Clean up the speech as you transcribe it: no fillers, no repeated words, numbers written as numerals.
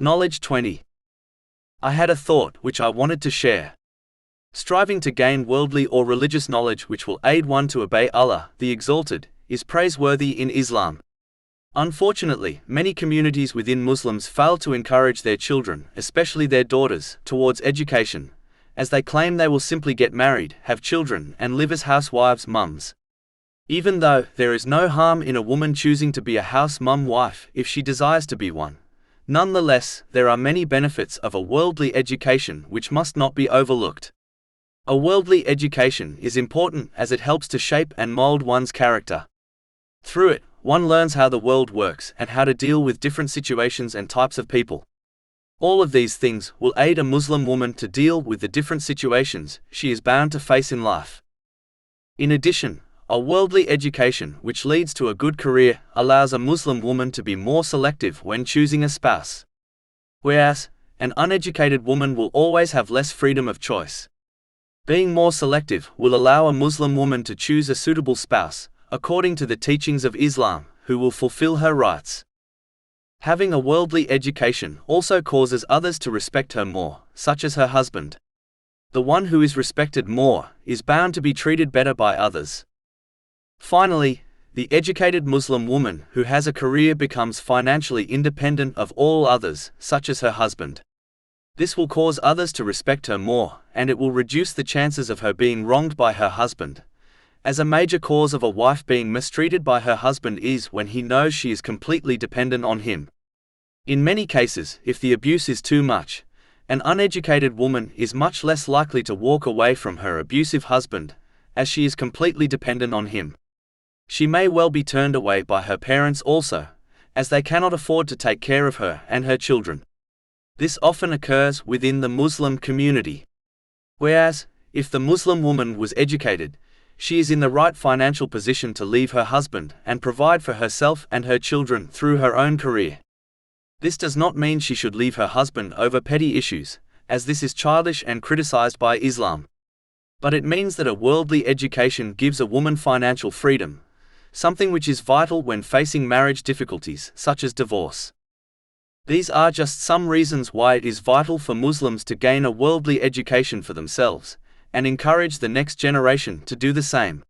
Knowledge 20. I had a thought which I wanted to share. Striving to gain worldly or religious knowledge which will aid one to obey Allah, the Exalted, is praiseworthy in Islam. Unfortunately, many communities within Muslims fail to encourage their children, especially their daughters, towards education, as they claim they will simply get married, have children, and live as housewives mums. Even though there is no harm in a woman choosing to be a house mum wife if she desires to be one, nonetheless, there are many benefits of a worldly education which must not be overlooked. A worldly education is important as it helps to shape and mold one's character. Through it, one learns how the world works and how to deal with different situations and types of people. All of these things will aid a Muslim woman to deal with the different situations she is bound to face in life. In addition, a worldly education which leads to a good career allows a Muslim woman to be more selective when choosing a spouse. Whereas, an uneducated woman will always have less freedom of choice. Being more selective will allow a Muslim woman to choose a suitable spouse, according to the teachings of Islam, who will fulfill her rights. Having a worldly education also causes others to respect her more, such as her husband. The one who is respected more is bound to be treated better by others. Finally, the educated Muslim woman who has a career becomes financially independent of all others, such as her husband. This will cause others to respect her more, and it will reduce the chances of her being wronged by her husband, as a major cause of a wife being mistreated by her husband is when he knows she is completely dependent on him. In many cases, if the abuse is too much, an uneducated woman is much less likely to walk away from her abusive husband, as she is completely dependent on him. She may well be turned away by her parents also, as they cannot afford to take care of her and her children. This often occurs within the Muslim community. Whereas, if the Muslim woman was educated, she is in the right financial position to leave her husband and provide for herself and her children through her own career. This does not mean she should leave her husband over petty issues, as this is childish and criticized by Islam. But it means that a worldly education gives a woman financial freedom, something which is vital when facing marriage difficulties, such as divorce. These are just some reasons why it is vital for Muslims to gain a worldly education for themselves, and encourage the next generation to do the same.